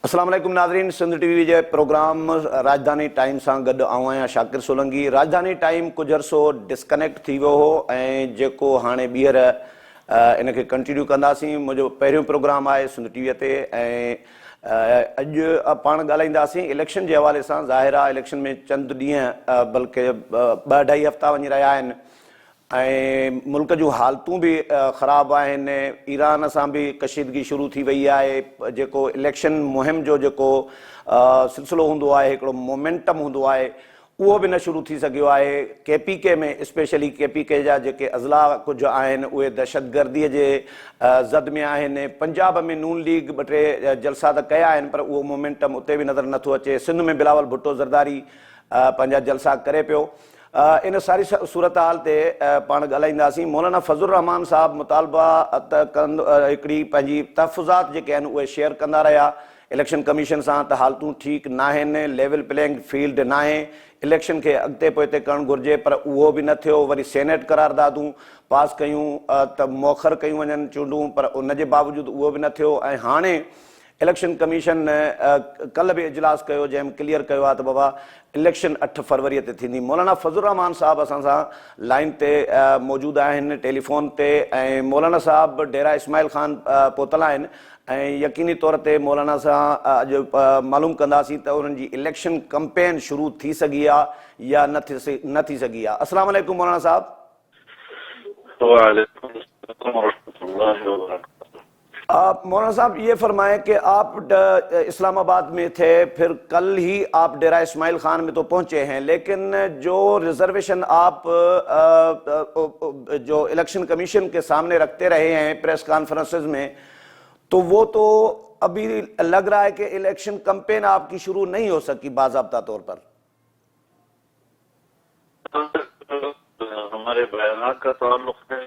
अस्सलाम वालेकुम नाज़रीन, सिंध टीवी जे प्रोग्राम राजधानी टाइम सां गॾु आऊं आहियां शाकिर सोलंकी। राजधानी टाइम कुझु अरसो डिस्कनेक्ट थी वियो हो ऐं जेको हाणे ॿीहर इनखे कंटिन्यू कंदासीं। मुंहिंजो पहिरियों प्रोग्राम आहे सिंध टीवीअ ते ऐं अॼु पाण ॻाल्हाईंदासीं इलेक्शन जे हवाले सां। ज़ाहिर आहे इलेक्शन में चंद ॾींहं बल्कि 2-2.5 हफ़्ता वञी रहिया आहिनि ऐं मुल्क जूं हालतूं बि ख़राबु आहिनि। ईरान सां बि कशीदगी शुरू थी वई आहे। जेको इलेक्शन मुहिम जो जेको सिलसिलो हूंदो आहे, हिकिड़ो मोमेंटम हूंदो आहे, उहो बि न शुरू थी सघियो आहे। KPK में स्पेशली KPK जा जेके अज़ला कुझु आहिनि उहे दहशतगर्दीअ जे ज़द में आहिनि। पंजाब में नून लीग 2-3 जलसा त कया आहिनि पर उहो मोमेंटम उते बि नज़र नथो अचे। सिंध में बिलावल भुट्टो ज़रदारी पंहिंजा जलसा करे पियो। इन सारी सूरत हाल ते पाण ॻाल्हाईंदासीं। मौलाना फज़लुर रहमान साहब मुतालबा हिकिड़ी पंहिंजी तहफ़ुज़ात जेके आहिनि उहे शेयर कंदा रहिया इलेक्शन कमीशन सां त हालतूं ठीकु न आहिनि, लेवल प्लेइंग फील्ड न आहे, इलेक्शन खे अॻिते पोइते करणु घुरिजे पर उहो बि न थियो। वरी सेनेट करारदादूं पास कयूं त मौखर कयूं वञनि चूंडूं पर उन जे बावजूदि उहो बि न थियो। ऐं हाणे इलेक्शन कमीशन कल्ह बि इजलास कयो जंहिं में क्लियर कयो आहे त बाबा इलेक्शन 8 फरवरीअ ते थींदी। मौलाना फज़लुर रहमान साहब असां सां लाइन ते मौजूदु आहिनि टेलीफोन ते ऐं मौलाना साहब डेरा इस्माइल ख़ान पहुतल आहिनि ऐं यकीनी तौर ते मौलाना सां अॼु मालूम कंदासीं त उन्हनि जी इलेक्शन कैंपेन शुरू थी सघी आहे या न थी सघी आहे। अस्सलाम वालेकुम मौलाना साहब। मौलाना साहब ये फरमाएं कि आप इस्लामाबाद में थे, फिर कल ही आप डेरा इस्माइल खान में तो पहुंचे हैं, लेकिन जो रिजर्वेशन आप जो इलेक्शन कमीशन के सामने रखते रहे हैं प्रेस कॉन्फ्रेंसेस में, तो वो तो अभी लग रहा है कि इलेक्शन कैंपेन आपकी शुरू नहीं हो सकी बाज़ाब्ता तौर पर। हमारे बयानात का ताल्लुक है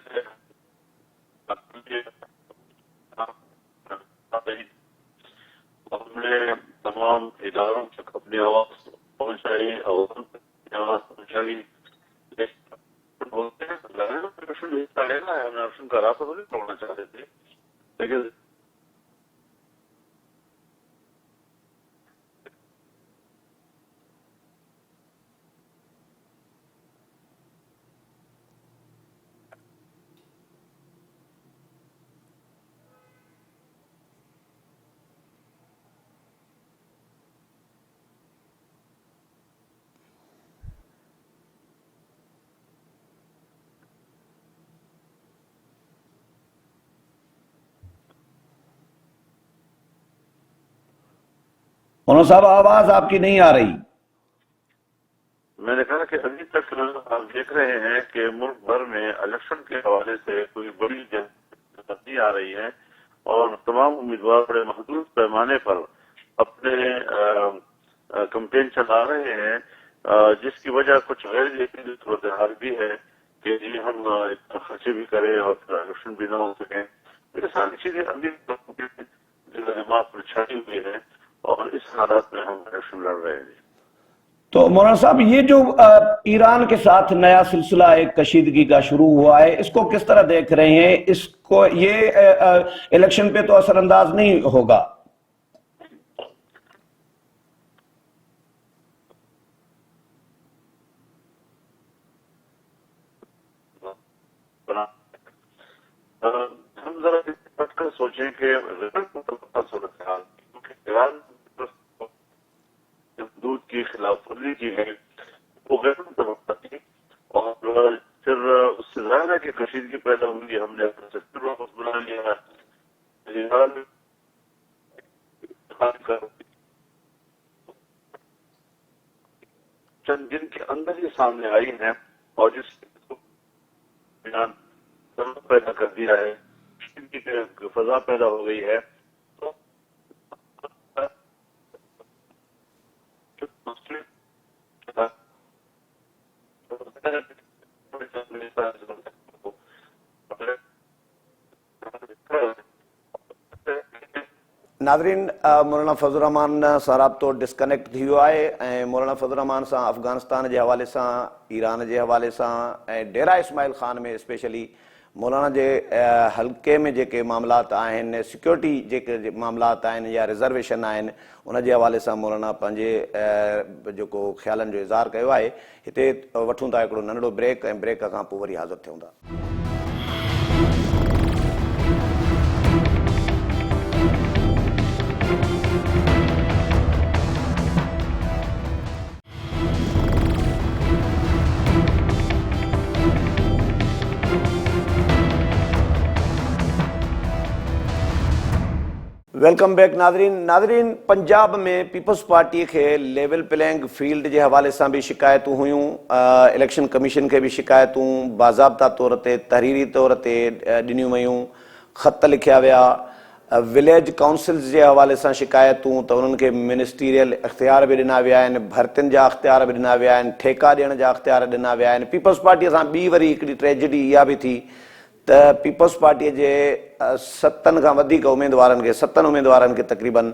हमने तमाम इदारों तक अपनी आवाज पहुंचाई, आवाम तक आवाज पहुंचाई। बोलते हैं हमने ऑप्शन का रास्ता तो नहीं छोड़ना चाहते थे, लेकिन मौलाना साहब आवाज आपकी नहीं आ रही। मैंने कहा कि अभी तक आप देख रहे हैं कि मुल्क भर में इलेक्शन के हवाले से कोई बड़ी नहीं आ रही है और तमाम उम्मीदवार बड़े महदूद पैमाने पर अपने कैंपेन चला रहे हैं, जिसकी वजह कुछ गैर यकीनी सूरत हाल भी है कि जी हम इतना खर्चे भी करें और फिर इलेक्शन भी ना हो सके। ये सारी चीजें अभी दिमाग पर छाई हुई है और इस हालात में हम इलेक्शन लड़ रहे हैं। तो मौलाना साहब ये जो ईरान के साथ नया सिलसिला एक कशीदगी का शुरू हुआ है, इसको किस तरह देख रहे हैं? इसको ये इलेक्शन पे तो असरअंदाज नहीं होगा? हम जरा पटकर सोचें कि सूरत हाल ईरान दूध की खिलाफ वर्जी की है वो गैर मुतवक्का थी और फिर उससे जाहिर है कि कशीदगी पैदा हुई। हमने अपना सेक्टर वापस बुला लिया। ईरान चंद दिन के अंदर ही सामने आई है और जिसको पैदा कर दिया है, फजा पैदा हो गई है। नाज़रीन, मौलाना फज़लुर रहमान साहब तो डिस्कनेक्ट थी वियो आहे ऐं मौलाना फज़लुर रहमान सां अफ़गानिस्तान जे हवाले सां, ईरान जे हवाले सां ऐं डेरा इस्माइल ख़ान में स्पेशली मौलाना जे हल्के में जेके मामलात आहिनि, सिक्योरिटी जेके मामलात आहिनि या रिजर्वेशन आहिनि, उन जे हवाले सां मौलाना पंहिंजे जेको ख़्यालनि जो इज़हार कयो आहे। हिते वठूं था हिकिड़ो नंढड़ो ब्रेक, ऐं ब्रेक खां पोइ वरी हाज़िर थियूं था। वेलकम बैक नाज़रीन पंजाब में पीपल्स पार्टी के लेवल प्लेइंग फील्ड के हवाले से भी शिकायतूं हुयूं, इलेक्शन कमीशन के भी शिकायतूं बाज़ाब्ता तौर ते तहरीरी तौर ते ॾिनियूं वयूं, ख़त लिखिया विया। विलेज काउंसिल्स के हवाले से शिकायतूं तो उन्हनि खे मिनिस्टीरियल इख्तियार भी ॾिना विया आहिनि, भर्तियुनि जा इख्तियार भी ॾिना विया आहिनि, ठेका ॾियण जा इख्तियार ॾिना विया आहिनि। पीपल्स पार्टीअ सां ॿी वरी हिकिड़ी ट्रेजेडी इहा बि थी त पीपल्स पार्टीअ जे 7 खां वधीक उम्मीदवारनि खे तक़रीबन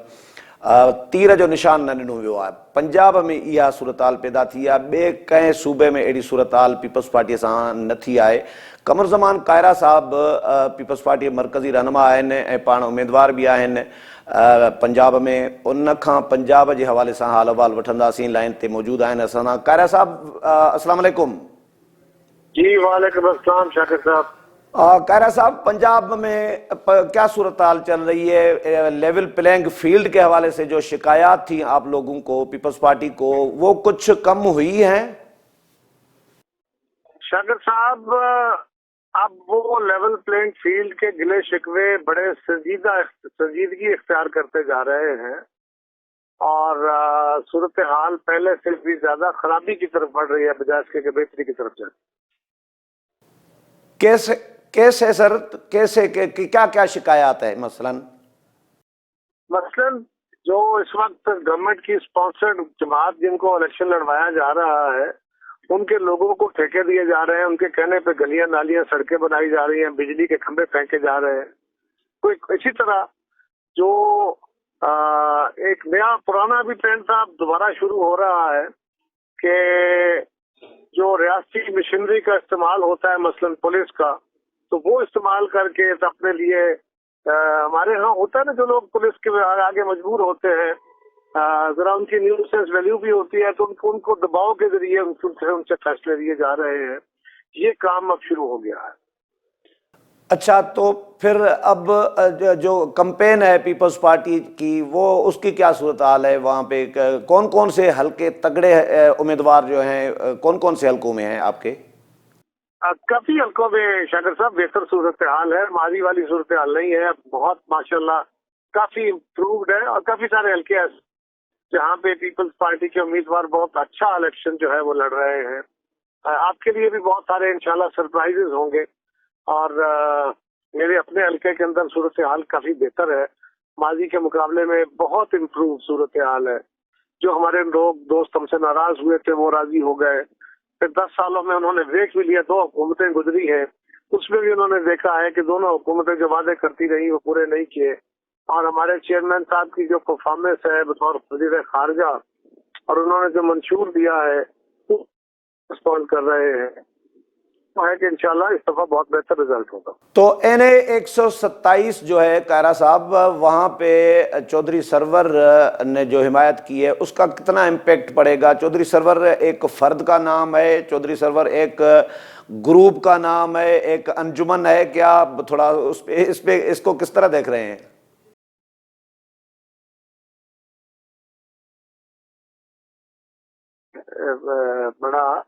तीर जो निशान न ॾिनो वियो आहे। पंजाब में इहा सूरताल पैदा थी आहे, ॿिए कंहिं सूबे में अहिड़ी सूरताल पीपल्स पार्टीअ सां न थी आहे। कमर ज़मान कायरा साहब पीपल्स पार्टी मरकज़ी रहनुमा आहिनि ऐं पाण उम्मीदवार भी आहिनि पंजाब में। उन खां पंजाब जे हवाले सां हाल अहवाल वठंदासीं। लाइन ते मौजूद आहिनि असां सां कायरा साहब। अस्सलाम वालेकुम। जी वालेकुम अस्सलाम शाकिर साहब। कायरा साहब, पंजाब में क्या सूरताल चल रही है? लेवल प्लेइंग फील्ड के हवाले से जो शिकायत थी आप लोगों को, पीपल्स पार्टी को, वो कुछ कम हुई हैं? शाकिर साहब, अब वो लेवल प्लेइंग फील्ड के गिले शिकवे बड़े संजीदगी इख्तियार करते जा रहे हैं और सूरत हाल पहले से भी ज्यादा खराबी की तरफ बढ़ रही है बजाय इसके कि बेहतरी की तरफ जा। कैसे सर, कैसे क्या क्या शिकायत है? मसलन जो इस वक्त गवर्नमेंट की स्पॉन्सर्ड जमात जिनको इलेक्शन लड़वाया जा रहा है, उनके लोगों को ठेके दिए जा रहे हैं, उनके कहने पे गलियां नालियां सड़कें बनाई जा रही हैं, बिजली के खंभे फेंके जा रहे हैं। कोई इसी तरह जो एक नया पुराना भी ट्रेंड था दोबारा शुरू हो रहा है कि जो रियासती मशीनरी का इस्तेमाल होता है, मसलन पुलिस का, तो वो इस्तेमाल करके अपने लिए हमारे यहाँ होता है ना, जो लोग पुलिस के आगे मजबूर होते हैं, जरा उनकी न्यूसेंस वैल्यू भी होती है, तो उनको दबाव के जरिए उनसे फैसले लिए जा रहे हैं। ये काम अब शुरू हो गया है। अच्छा, तो फिर अब जो कैंपेन है पीपल्स पार्टी की, वो उसकी क्या सूरत हाल है? वहाँ पे कौन कौन से हल्के तगड़े उम्मीदवार जो हैं, कौन कौन से हल्कों में हैं आपके? काफी हल्कों में शाकिर साहब बेहतर सूरत हाल है, माजी वाली सूरत हाल नहीं है। बहुत माशाल्लाह काफी इम्प्रूव्ड है और काफी सारे हल्के हैं जहाँ पे पीपल्स पार्टी के उम्मीदवार बहुत अच्छा इलेक्शन जो है वो लड़ रहे हैं। आपके लिए भी बहुत सारे इंशाल्लाह सरप्राइजेस होंगे और मेरे अपने हल्के के अंदर सूरत हाल काफी बेहतर है, माजी के मुकाबले में बहुत इम्प्रूव सूरत हाल है। जो हमारे लोग दोस्त हमसे नाराज हुए थे वो राजी हो गए। फिर 10 सालों में उन्होंने देख भी लिया, 2 हुकूमतें गुजरी हैं, उसमें भी उन्होंने देखा है कि दोनों हुकूमतें जो वादे करती रही वो पूरे नहीं किए। और हमारे चेयरमैन साहब की जो परफॉर्मेंस है बतौर वज़ीर खारजा, और उन्होंने जो मंशूर दिया है वो रिस्पॉन्ड कर रहे हैं, वो है कि इंशाल्लाह इस दफा बहुत बेहतर रिजल्ट होगा। तो NA 127 जो है कायरा साहब, वहाँ पे चौधरी सरवर ने जो हिमायत की है उसका कितना इम्पैक्ट पड़ेगा? चौधरी सरवर एक फर्द का नाम है, चौधरी सरवर एक ग्रुप का नाम है, एक अंजुमन है क्या? थोड़ा इसको किस तरह देख रहे हैं? बड़ा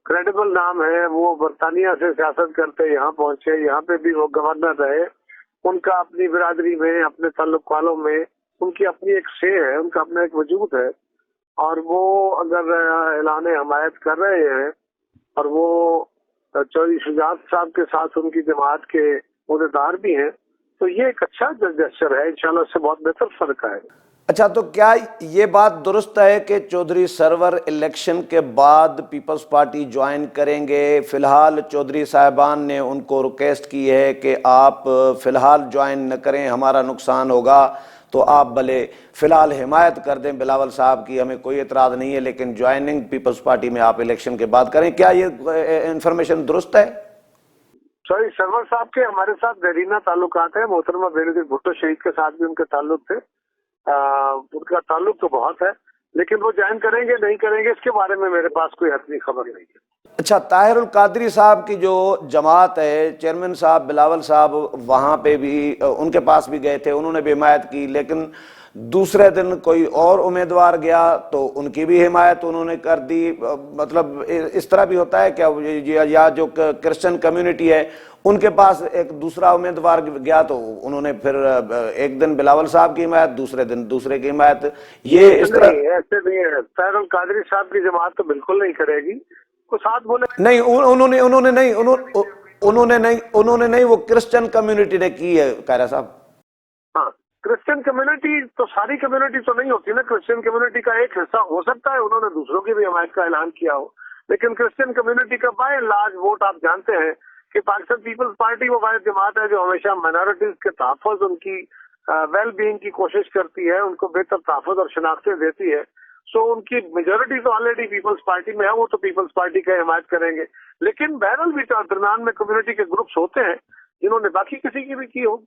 क्रेडिबल नाम है, वो बरतानिया से सियासत करते यहाँ पहुंचे, यहाँ पे भी वो गवर्नर रहे, उनका अपनी बिरादरी में, अपने ताल्लुक वालों में उनकी अपनी एक से है, उनका अपना एक वजूद है। और वो अगर ऐलान हमायत कर रहे हैं और वो चौधरी शुजात साहब के साथ उनकी जमात के मुद्देदार भी हैं, तो ये एक अच्छा जेस्चर है, इंशाल्लाह इससे बहुत बेहतर फर्क आएगा। अच्छा, तो क्या ये बात दुरुस्त है कि चौधरी सरवर इलेक्शन के बाद पीपल्स पार्टी ज्वाइन करेंगे? फिलहाल चौधरी साहिबान ने उनको रिक्वेस्ट की है कि आप फिलहाल ज्वाइन न करें, हमारा नुकसान होगा, तो आप भले फिलहाल हिमायत कर दें बिलावल साहब की, हमें कोई एतराज़ नहीं है, लेकिन ज्वाइनिंग पीपल्स पार्टी में आप इलेक्शन के बाद करें। क्या ये इंफॉर्मेशन दुरुस्त है? सॉरी, सरवर साहब के हमारे साथ देरीना ताल्लुकात है, मोहतरमा बेनजीर भुट्टो शहीद के साथ भी उनके ताल्लुक थे। उनका ताल्लुक तो बहुत है, लेकिन वो ज्वाइन करेंगे नहीं करेंगे इसके बारे में मेरे पास कोई हतमी खबर नहीं है। अच्छा, ताहिरुल कादरी साहब की जो जमात है, चेयरमैन साहब बिलावल साहब वहाँ पे भी उनके पास भी गए थे, उन्होंने भी हिमायत की, लेकिन दूसरे दिन कोई और उम्मीदवार गया तो उनकी भी हिमायत उन्होंने कर दी। मतलब इस तरह भी होता है क्या? या जो क्रिश्चियन कम्युनिटी है उनके पास एक दूसरा उम्मीदवार गया तो उन्होंने फिर एक दिन बिलावल साहब की हिमायत, दूसरे दिन दूसरे की हिमायत, ये इस तरह? ऐसे नहीं है, ताहिरुल कादरी साहब की जमात तो बिल्कुल नहीं करेगी। को साथ बोले नहीं, उन्होंने नहीं, वो क्रिश्चियन कम्युनिटी ने की है कायरा साहब। हाँ, क्रिश्चियन कम्युनिटी तो सारी कम्युनिटी तो नहीं होती ना, क्रिश्चियन कम्युनिटी का एक हिस्सा हो सकता है उन्होंने दूसरों की भी हिमायत का ऐलान किया हो, लेकिन क्रिश्चियन कम्युनिटी का बाय एंड लार्ज वोट आप जानते हैं कि पाकिस्तान पीपल्स पार्टी वो वाहिद जमात है जो हमेशा माइनॉरिटीज के तहफ़्फ़ुज़, उनकी वेल बीइंग की कोशिश करती है, उनको बेहतर तहफ़्फ़ुज़ और शनाख्तें देती है। सो उनकी मेजोरिटी तो ऑलरेडी पीपल्स पार्टी में है, वो तो पीपल्स पार्टी का हिमायत करेंगे, लेकिन बहरहाल भी दरमियान में कम्युनिटी के ग्रुप्स होते हैं जिन्होंने बाकी किसी की भी की हो।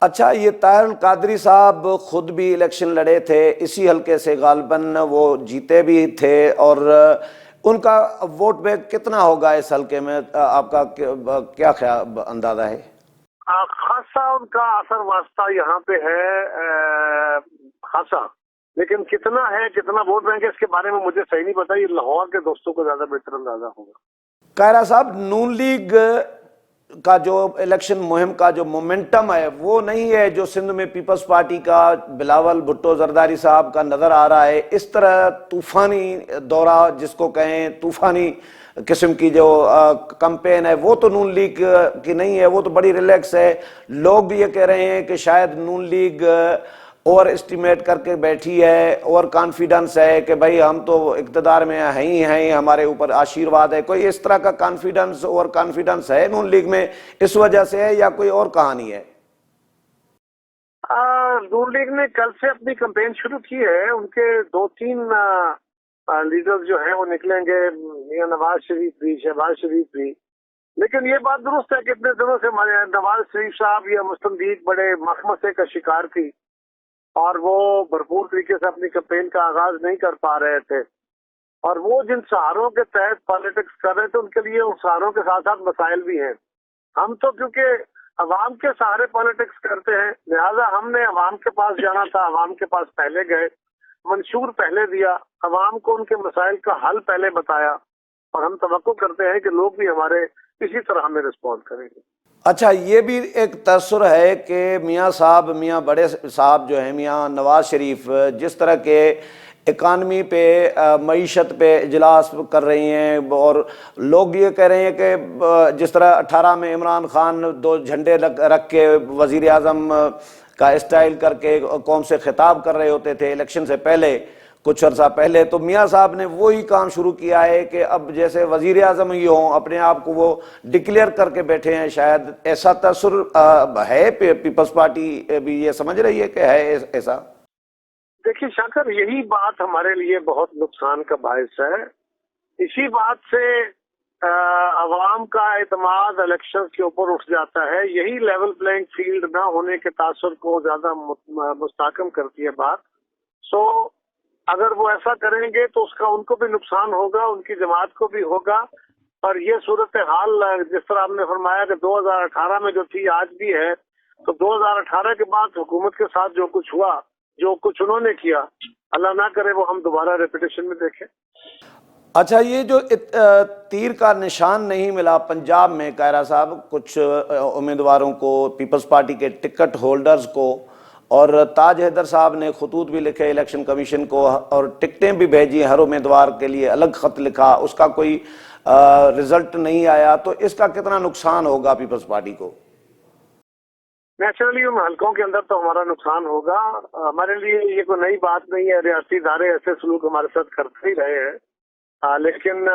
अच्छा, ये ताहिरुल कादरी साहब खुद भी इलेक्शन लड़े थे इसी हलके से, गालिबन वो जीते भी थे, और उनका वोट बैंक कितना होगा इस हलके में? आपका क्या ख्याल, अंदाजा है? खासा उनका असर वास्ता यहाँ पे है, खासा, लेकिन कितना है, कितना वोट बैंक है इसके बारे में मुझे सही नहीं पता, ये लाहौर के दोस्तों को ज्यादा बेहतर अंदाजा होगा। कायरा साहब, नून लीग का जो इलेक्शन मुहिम का जो मोमेंटम है वो नहीं है जो सिंध में पीपल्स पार्टी का बिलावल भुट्टो जरदारी साहब का नजर आ रहा है। इस तरह तूफानी दौरा जिसको कहें, तूफानी किस्म की जो कैंपेन है वो तो नून लीग की नहीं है, वो तो बड़ी रिलैक्स है। लोग भी ये कह रहे हैं कि शायद नून लीग ओवर एस्टिमेट करके बैठी है, और कॉन्फिडेंस है कि भाई हम तो इक़्तिदार में हैं ही हैं, हमारे ऊपर आशीर्वाद है। कोई इस तरह का कॉन्फिडेंस, ओवर कॉन्फिडेंस है नून लीग में इस वजह से है, या कोई और कहानी है? नून लीग ने कल से अपनी कैंपेन शुरू की है, उनके 2-3 लीडर्स जो हैं वो निकलेंगे, मियां नवाज शरीफ भी, शहबाज शरीफ भी, लेकिन ये बात दुरुस्त है कि इतने दिनों से हमारे नवाज शरीफ साहब या मुस्तंदीक बड़े मखमसे का शिकार थी और वो भरपूर तरीके से अपनी कैंपेन का आगाज नहीं कर पा रहे थे, और वो जिन सहारों के तहत पॉलिटिक्स कर रहे थे उनके लिए उन सहारों के साथ साथ मसाइल भी हैं। हम तो क्योंकि अवाम के सहारे पॉलिटिक्स करते हैं, लिहाजा हमने अवाम के पास जाना था, अवाम के पास पहले गए, मंशूर पहले दिया, अवाम को उनके मसाइल का हल पहले बताया, और हम तवक्को करते हैं कि लोग भी हमारे इसी तरह हमें रिस्पॉन्ड करेंगे। अच्छा, ये भी एक तसर है कि मियाँ साहब, मियाँ बड़े साहब जो हैं, मियाँ नवाज शरीफ, जिस तरह के इकानमी पे, मईशत पे इजलास कर रही हैं, और लोग ये कह रहे हैं कि जिस तरह 18 में इमरान खान 2 झंडे रख के वज़ीर आज़म का स्टाइल करके कौम से खिताब कर रहे होते थे इलेक्शन से पहले, कुछ अर्सा पहले, तो मियाँ साहब ने वही काम शुरू किया है कि अब जैसे वजीर आजम ही हों, अपने आप को वो डिक्लेयर करके बैठे हैं। शायद ऐसा तसर है, पीपल्स पार्टी भी ये समझ रही है कि है ऐसा? देखिए शाकर, यही बात हमारे लिए बहुत नुकसान का बायस है। इसी बात से अवाम का एतमाद इलेक्शन के ऊपर उठ जाता है, यही लेवल प्लेइंग फील्ड ना होने के तासर को ज्यादा मुस्तहकम करती है बात। सो अगर वो ऐसा करेंगे तो उसका उनको भी नुकसान होगा, उनकी जमात को भी होगा, और ये सूरत हाल जिस तरह आपने फरमाया कि 2018 में जो थी आज भी है, तो 2018 के बाद हुकूमत के साथ जो कुछ हुआ, जो कुछ उन्होंने किया, अल्लाह ना करे वो हम दोबारा रेपिटेशन में देखें। अच्छा, ये जो तीर का निशान नहीं मिला पंजाब में कायरा साहब, कुछ उम्मीदवारों को, पीपल्स पार्टी के टिकट होल्डर्स को, और ताज हैदर साहब ने खतूत भी लिखे इलेक्शन कमीशन को और टिकटें भी भेजी, हर उम्मीदवार के लिए अलग खत लिखा, उसका कोई रिजल्ट नहीं आया, तो इसका कितना नुकसान होगा पीपल्स पार्टी को? नेचुरली उन हलकों के अंदर तो हमारा नुकसान होगा। हमारे लिए ये कोई नई बात नहीं है, रियासती इदारे ऐसे सलूक हमारे साथ करते ही रहे हैं, लेकिन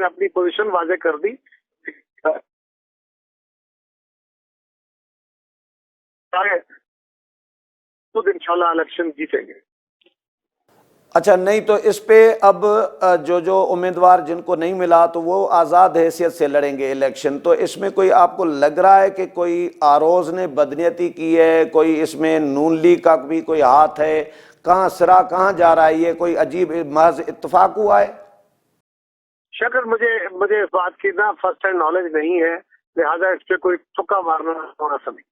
अपनी पोजीशन वाजे कर दी। खुद इंशाल्लाह इलेक्शन जीतेंगे। اچھا نہیں تو اس پہ اب جو امیدوار جن کو نہیں ملا تو وہ آزاد حیثیت سے لڑیں گے الیکشن، تو اس میں کوئی آپ کو لگ رہا ہے کہ کوئی آروز نے بدنیتی کی ہے، کوئی اس میں نون لیگ کا بھی کوئی ہاتھ ہے، کہاں سرا کہاں جا رہا ہے، یہ کوئی عجیب محض اتفاق ہوا ہے؟ شکر مجھے اس بات کی نا فرسٹ ہینڈ نالج نہیں ہے، لہٰذا اس پہ کوئی تکا مارنا ہونا سمجھ۔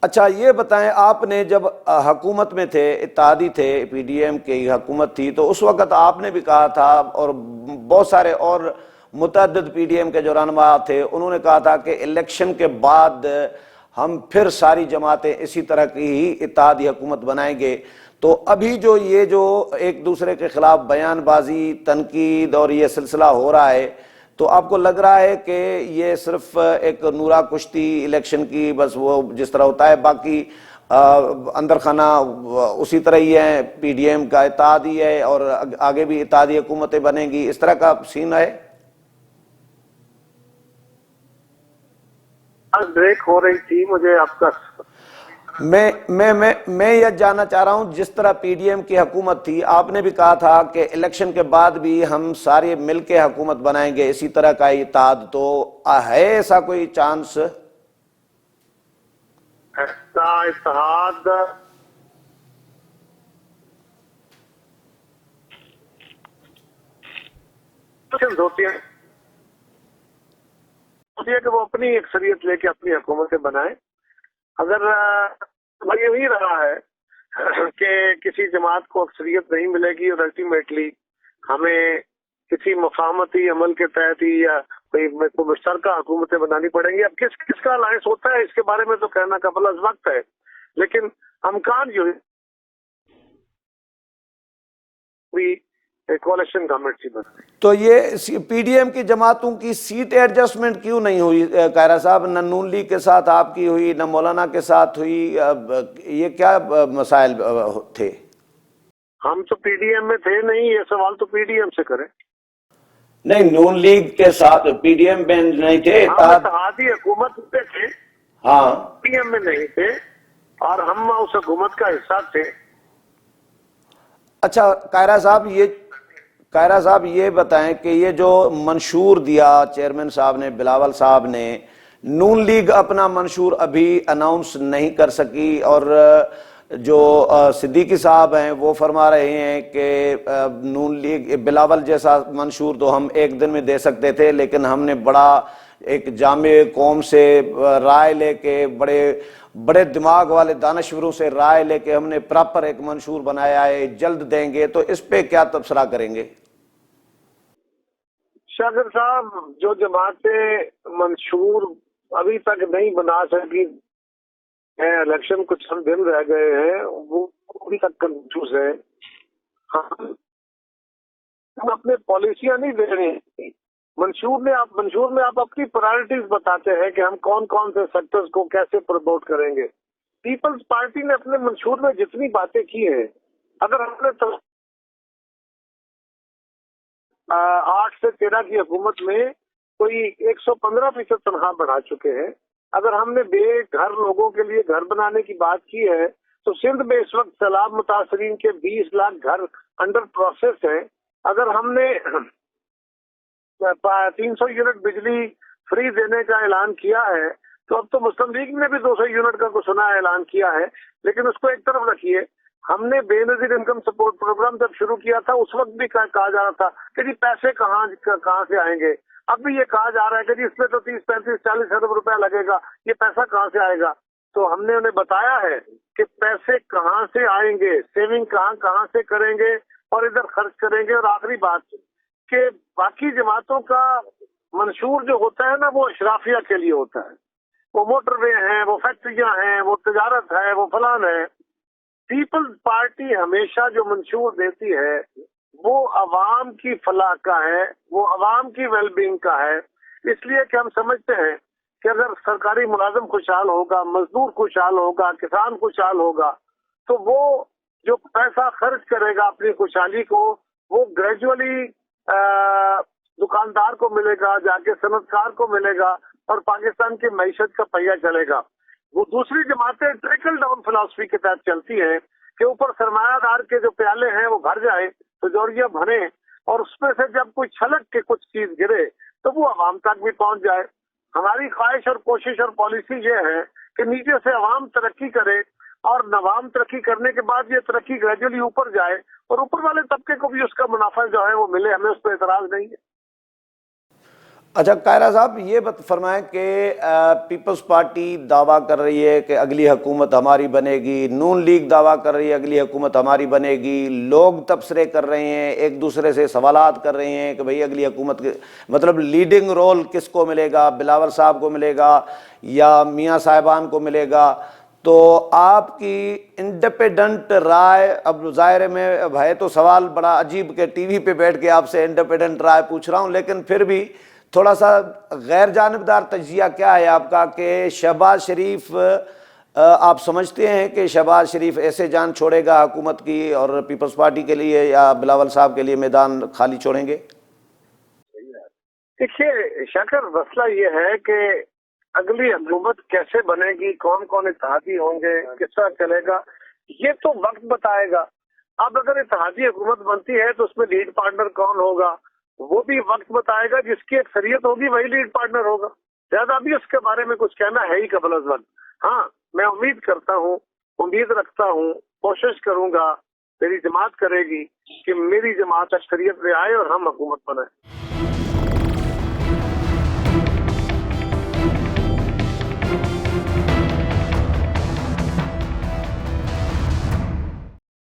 اچھا یہ بتائیں، آپ نے جب حکومت میں تھے، اتحادی تھے، پی ڈی ایم کی حکومت تھی، تو اس وقت آپ نے بھی کہا تھا اور بہت سارے اور متعدد پی ڈی ایم کے جو رہنما تھے انہوں نے کہا تھا کہ الیکشن کے بعد ہم پھر ساری جماعتیں اسی طرح کی ہی اتحادی حکومت بنائیں گے۔ تو ابھی جو ایک دوسرے کے خلاف بیان بازی، تنقید اور یہ سلسلہ ہو رہا ہے، تو آپ کو لگ رہا ہے کہ یہ صرف ایک نورا کشتی الیکشن کی، بس وہ جس طرح ہوتا ہے باقی اندر خانہ اسی طرح ہی ہے، پی ڈی ایم کا اتحادی ہے اور آگے بھی اتحادی حکومتیں بنیں گی، اس طرح کا سین ہے؟ بریک ہو رہی تھی، مجھے آپ کا میں یہ جاننا چاہ رہا ہوں، جس طرح پی ڈی ایم کی حکومت تھی، آپ نے بھی کہا تھا کہ الیکشن کے بعد بھی ہم سارے مل کے حکومت بنائیں گے، اسی طرح کا اتحاد، تو ہے ایسا کوئی چانس؟ ایسا اتحاد ہوتی ہے کہ وہ اپنی اکثریت لے کے اپنی حکومتیں بنائیں۔ اگر یہی رہا ہے کہ کسی جماعت کو اکثریت نہیں ملے گی اور الٹیمیٹلی ہمیں کسی مفاہمتی عمل کے تحت ہی یا کوئی مشترکہ حکومتیں بنانی پڑیں گی، اب کس کا الائنس ہوتا ہے اس کے بارے میں تو کہنا قبل از وقت ہے، لیکن امکان جو کوalition گورنمنٹ سی بنائے۔ تو یہ پی ڈی ایم کی جماعتوں کی سیٹ ایڈجسٹمنٹ کیوں نہیں ہوئی قاہرہ صاحب؟ نہ نون لیگ کے ساتھ آپ کی ہوئی، نہ مولانا کے ساتھ ہوئی، یہ کیا مسائل تھے؟ ہم تو پی ڈی ایم میں تھے نہیں، یہ سوال تو پی ڈی ایم سے کریں۔ نہیں، نون لیگ کے ساتھ پی ڈی ایم میں نہیں تھے، ہم اتحادی حکومت میں تھے، ہاں پی ایم میں نہیں تھے، اور ہم اس حکومت کا حصہ تھے۔ اچھا قاہرہ صاحب یہ بتائیں کہ یہ جو منشور دیا چیئرمین صاحب نے، بلاول صاحب نے، نون لیگ اپنا منشور ابھی اناؤنس نہیں کر سکی، اور جو صدیقی صاحب ہیں وہ فرما رہے ہیں کہ نون لیگ بلاول جیسا منشور تو ہم ایک دن میں دے سکتے تھے، لیکن ہم نے بڑا ایک جامع قوم سے رائے لے کے، بڑے دماغ والے دانشوروں سے رائے لے کے ہم نے پراپر ایک منشور بنایا ہے، جلد دیں گے، تو اس پہ کیا تبصرہ کریں گے؟ شاکر صاحب، جو جماعتیں منشور ابھی تک نہیں بنا سکی ہیں، الیکشن کچھ ہم دن رہ گئے ہیں، وہ ابھی تک کنفیوز ہے۔ ہم اپنے پالیسیاں نہیں دے رہے ہیں، منشور میں آپ اپنی پرائرٹیز بتاتے ہیں کہ ہم کون کون سے سیکٹرز کو کیسے پروموٹ کریں گے۔ پیپلز پارٹی نے اپنے منشور میں جتنی باتیں کی ہیں، اگر ہم نے 8 سے 13 کی حکومت میں کوئی 115% تنخواہ بڑھا چکے ہیں، اگر ہم نے بے گھر لوگوں کے لیے گھر بنانے کی بات کی ہے، تو سندھ میں اس وقت سیلاب متاثرین کے 20 لاکھ گھر انڈر پروسیس ہیں، اگر ہم نے 300 یونٹ بجلی فری دینے کا اعلان کیا ہے، تو اب تو مسلم لیگ نے بھی 200 یونٹ کا کو سنا اعلان کیا ہے، لیکن اس کو ایک طرف رکھیے۔ ہم نے بے نظیر انکم سپورٹ پروگرام جب شروع کیا تھا، اس وقت بھی کہا جا رہا تھا کہ جی پیسے کہاں سے آئیں گے، اب بھی یہ کہا جا رہا ہے کہ جی اس میں تو 30 35 40 ارب روپیہ لگے گا، یہ پیسہ کہاں سے آئے گا؟ تو ہم نے انہیں بتایا ہے کہ پیسے کہاں سے آئیں گے، سیونگ کہاں سے کریں گے اور ادھر خرچ کریں گے۔ اور آخری بات کہ باقی جماعتوں کا منشور جو ہوتا ہے نا، وہ اشرافیہ کے لیے ہوتا ہے، وہ موٹر وے ہیں، وہ فیکٹریاں ہیں، وہ تجارت ہے، وہ فلان ہے۔ پیپلز پارٹی ہمیشہ جو منشور دیتی ہے وہ عوام کی فلاح کا ہے، وہ عوام کی ویل بینگ کا ہے، اس لیے کہ ہم سمجھتے ہیں کہ اگر سرکاری ملازم خوشحال ہوگا، مزدور خوشحال ہوگا، کسان خوشحال ہوگا، تو وہ جو پیسہ خرچ کرے گا اپنی خوشحالی کو، وہ گریجولی دکاندار کو ملے گا، جا کے صنعت کار کو ملے گا، اور پاکستان کی معیشت کا پہیہ چلے گا۔ وہ دوسری جماعتیں ٹریکل ڈاؤن فلاسفی کے تحت چلتی ہیں के ऊपर सरमायादार के जो प्याले हैं वो भर जाए, तिजोरियां भरे, और उसमें से जब कोई छलक के कुछ चीज गिरे तो वो आवाम तक भी पहुंच जाए। हमारी ख्वाहिश और कोशिश और पॉलिसी ये है कि नीचे से आवाम तरक्की करे और नवाम तरक्की करने के बाद ये तरक्की ग्रेजुअली ऊपर जाए और ऊपर वाले तबके को भी उसका मुनाफा जो है वो मिले। हमें उस पर एतराज नहीं है। अच्छा कायरा साहब, ये फरमाएं कि पीपल्स पार्टी दावा कर रही है कि अगली हुकूमत हमारी बनेगी, नून लीग दावा कर रही है अगली हुकूमत हमारी बनेगी, लोग तबसरे कर रहे हैं, एक दूसरे से सवालात कर रहे हैं कि भाई अगली हुकूमत के मतलब लीडिंग रोल किसको मिलेगा, बिलावल साहब को मिलेगा या मियाँ साहिबान को मिलेगा। तो आपकी इंडिपेंडेंट राय, अब ज़ाहिर में भाई तो सवाल बड़ा अजीब के टीवी पे बैठ के आपसे इंडिपेंडेंट राय पूछ रहा हूँ, लेकिन फिर भी थोड़ा सा गैर जानिबदार तजिया क्या है आपका कि शहबाज शरीफ, आप समझते हैं कि शहबाज शरीफ ऐसे जान छोड़ेगा हुकूमत की और पीपल्स पार्टी के लिए, या बिलावल साहब के लिए मैदान खाली छोड़ेंगे? देखिए शाकिर, मसला ये है कि अगली हुकूमत कैसे बनेगी, कौन कौन इत्तेहादी होंगे, किस तरह चलेगा, ये तो वक्त बताएगा। अब अगर इत्तेहादी हुकूमत बनती है तो उसमें लीड पार्टनर कौन होगा वो भी वक्त बताएगा। जिसकी अक्सरियत होगी वही लीड पार्टनर होगा। ज्यादा भी उसके बारे में कुछ कहना है ही कबल अज़ वक्त। हाँ, मैं उम्मीद करता हूँ, उम्मीद रखता हूँ, कोशिश करूंगा, मेरी जमात करेगी कि मेरी जमात अक्सरियत में आए और हम हुकूमत बनाए।